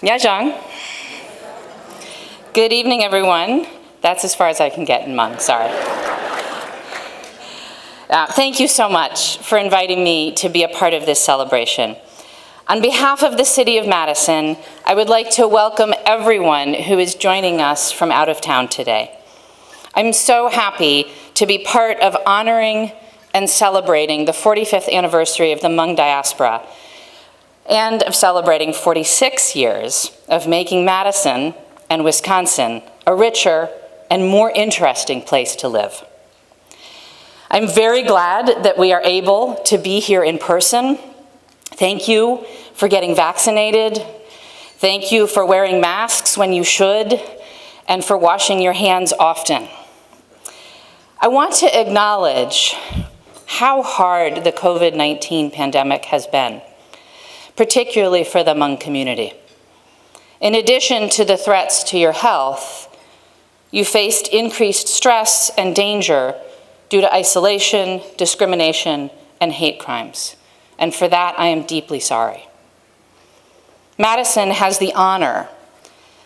XIONG. Good evening, everyone. That's as far as I can get in Hmong, sorry. Thank you so much for inviting me to be a part of this celebration. On behalf of the City of Madison, I would like to welcome everyone who is joining us from out of town today. I'm so happy to be part of honoring and celebrating the 45th anniversary of the Hmong diaspora and of celebrating 46 years of making Madison and Wisconsin a richer and more interesting place to live. I'm very glad that we are able to be here in person. Thank you for getting vaccinated. Thank you for wearing masks when you should, and for washing your hands often. I want to acknowledge how hard the COVID-19 pandemic has been, particularly for the Hmong community. In addition to the threats to your health, you faced increased stress and danger due to isolation, discrimination, and hate crimes. And for that, I am deeply sorry. Madison has the honor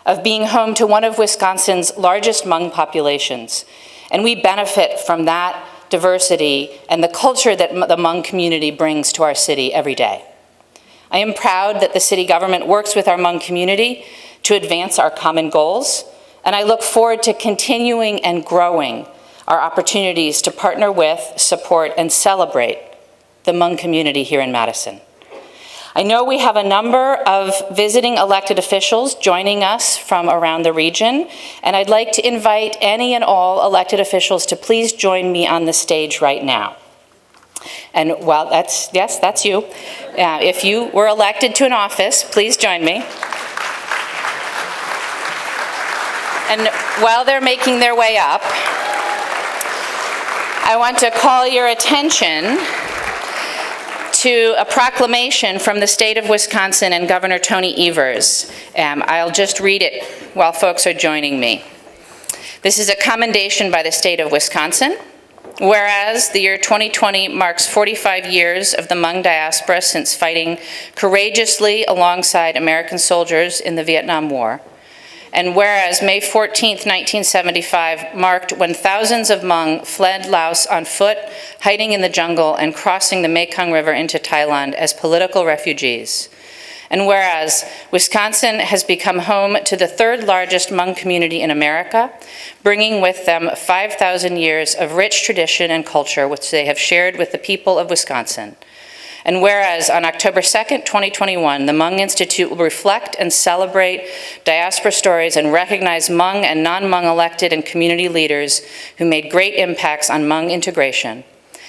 of being home to one of Wisconsin's largest Hmong populations, and we benefit from that diversity and the culture that the Hmong community brings to our city every day. I am proud that the city government works with our Hmong community to advance our common goals, and I look forward to continuing and growing our opportunities to partner with, support, and celebrate the Hmong community here in Madison. I know we have a number of visiting elected officials joining us from around the region, and I'd like to invite any and all elected officials to please join me on the stage right now. And while yes, that's you. If you were elected to an office, please join me. And while they're making their way up, I want to call your attention to a proclamation from the state of Wisconsin and Governor Tony Evers. I'll just read it while folks are joining me. This is a commendation by the state of Wisconsin. Whereas the year 2020 marks 45 years of the Hmong diaspora since fighting courageously alongside American soldiers in the Vietnam War. And whereas May 14th, 1975 marked when thousands of Hmong fled Laos on foot, hiding in the jungle and crossing the Mekong River into Thailand as political refugees. And whereas Wisconsin has become home to the third largest Hmong community in America, bringing with them 5,000 years of rich tradition and culture which they have shared with the people of Wisconsin. And whereas on October 2nd, 2021, the Hmong Institute will reflect and celebrate diaspora stories and recognize Hmong and non-Hmong elected and community leaders who made great impacts on Hmong integration.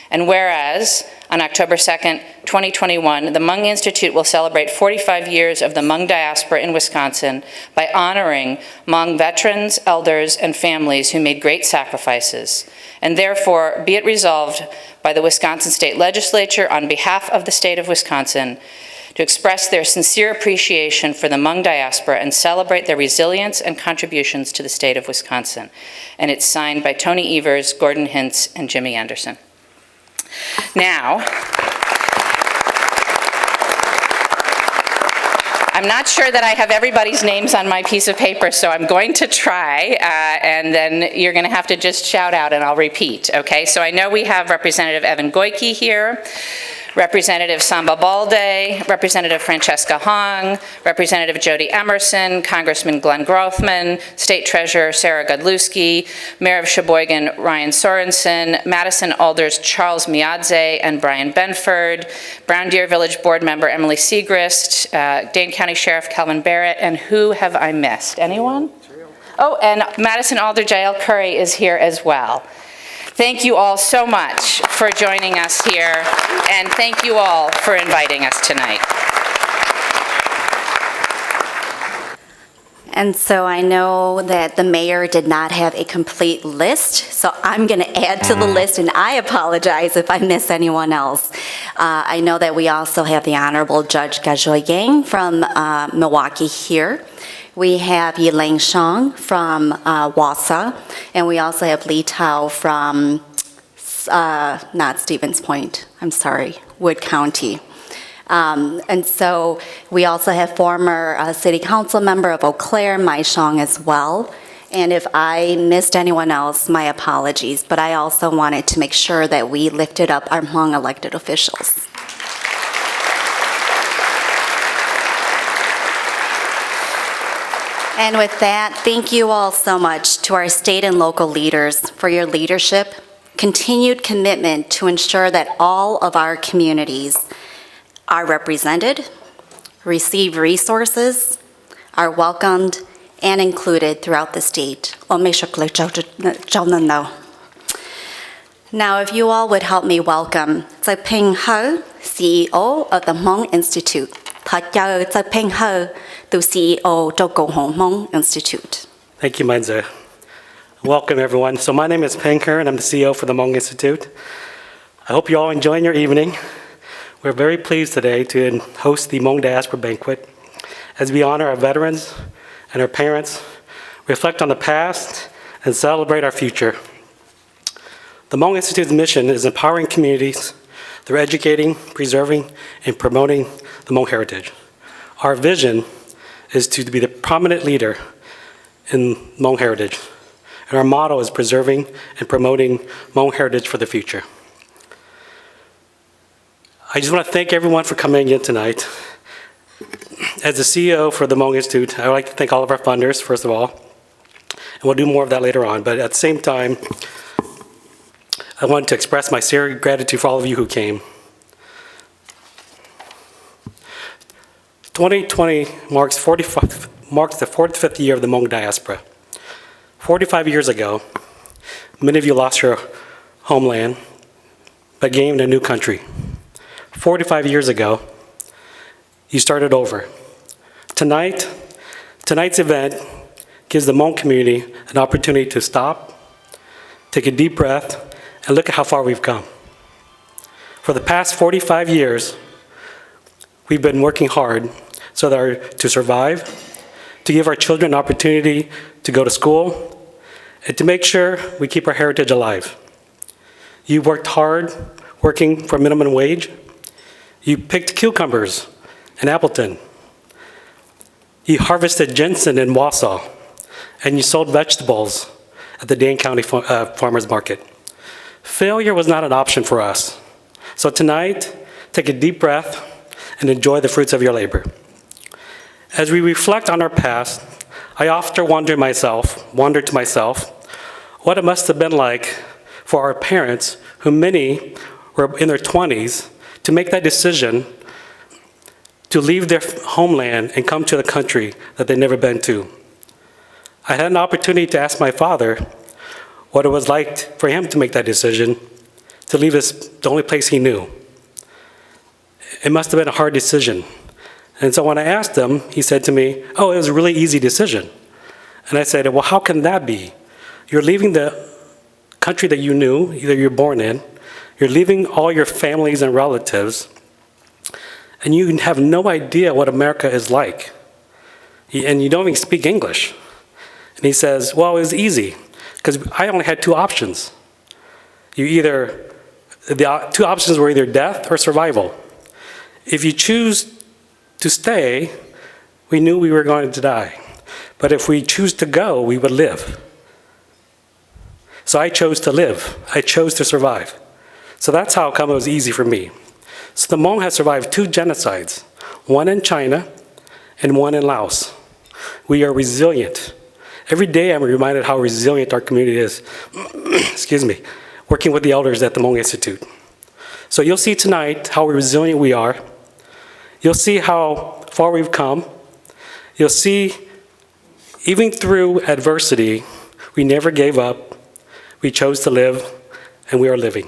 And whereas on October 2nd, 2021, the Hmong Institute will celebrate 45 years of the Hmong diaspora in Wisconsin by honoring Hmong veterans, elders, and families who made great sacrifices. And therefore, be it resolved by the Wisconsin State Legislature on behalf of the state of Wisconsin to express their sincere appreciation for the Hmong diaspora and celebrate their resilience and contributions to the state of Wisconsin. And it's signed by Tony Evers, Gordon Hintz, and Jimmy Anderson. Now, I'm not sure that I have everybody's names on my piece of paper, so I'm going to try, and then you're going to have to just shout out and I'll repeat, okay? So I know we have Representative Evan Goyke here, Representative Samba Balde, Representative Francesca Hong, Representative Jody Emerson, Congressman Glenn Grothman, State Treasurer Sarah Godlewski, Mayor of Sheboygan Ryan Sorensen, Madison Alders Charles Miadze and Brian Benford, Brown Deer Village Board Member Emily Segrist, Dane County Sheriff Calvin Barrett, and who have I missed? Anyone? Oh, and Madison Alder Jael Curry is here as well. Thank you all so much for joining us here, and thank you all for inviting us tonight. And so I know that the mayor did not have a complete list, so I'm going to add to the list, and I apologize if I miss anyone else. I know that we also have the Honorable Judge Gajoy from Milwaukee here. We have Yilang Shang from Wausau, and we also have Lee Tao from, not Stevens Point, I'm sorry, Wood County. And so we also have former City Council member of Eau Claire, Mai Shong, as well. And if I missed anyone else, my apologies. But I also wanted to make sure that we lifted up our Hmong elected officials. And with that, thank you all so much to our state and local leaders for your leadership, continued commitment to ensure that all of our communities are represented, receive resources, are welcomed, and included throughout the state. Now, if you all would help me welcome Yuepeng, CEO of the Hmong Institute. The CEO of Hmong Institute. Thank you, Mainza. Welcome, everyone. So my name is Peng He, and I'm the CEO for the Hmong Institute. I hope you're all enjoying your evening. We're very pleased today to host the Hmong Diaspora Banquet as we honor our veterans and our parents, reflect on the past, and celebrate our future. The Hmong Institute's mission is empowering communities through educating, preserving, and promoting the Hmong heritage. Our vision is to be the prominent leader in Hmong heritage. And our motto is preserving and promoting Hmong heritage for the future. I just want to thank everyone for coming in tonight. As the CEO for the Hmong Institute, I would like to thank all of our funders, first of all. And we'll do more of that later on. But at the same time, I want to express my sincere gratitude for all of you who came. 2020 marks the 45th year of the Hmong diaspora. 45 years ago, many of you lost your homeland, but gained a new country. 45 years ago, you started over. Tonight's event gives the Hmong community an opportunity to stop, take a deep breath, and look at how far we've come. For the past 45 years, we've been working hard to survive, to give our children an opportunity to go to school, and to make sure we keep our heritage alive. You worked hard working for minimum wage. You picked cucumbers in Appleton. You harvested ginseng in Wausau, and you sold vegetables at the Dane County Farmers Market. Failure was not an option for us. So tonight, take a deep breath and enjoy the fruits of your labor. As we reflect on our past, I often wonder to myself, what it must have been like for our parents, who many were in their 20s, to make that decision to leave their homeland and come to the country that they'd never been to. I had an opportunity to ask my father what it was like for him to make that decision, to leave the only place he knew. It must have been a hard decision. And so when I asked him, he said to me, "Oh, it was a really easy decision." And I said, "Well, how can that be? You're leaving the country that you knew, either you're born in, you're leaving all your families and relatives, and you have no idea what America is like. And you don't even speak English." And he says, "Well, it was easy, because I only had two options. The two options were either death or survival. If you choose to stay, we knew we were going to die. But if we choose to go, we would live. So I chose to live. I chose to survive. So that's how come it was easy for me." So the Hmong has survived two genocides, one in China and one in Laos. We are resilient. Every day I'm reminded how resilient our community is. Excuse me, working with the elders at the Hmong Institute. So you'll see tonight how resilient we are. You'll see how far we've come. You'll see, even through adversity, we never gave up. We chose to live, and we are living.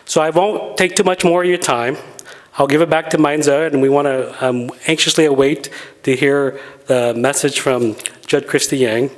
So I won't take too much more of your time. I'll give it back to Mainza, and we want to anxiously await to hear the message from Judge Christy Yang.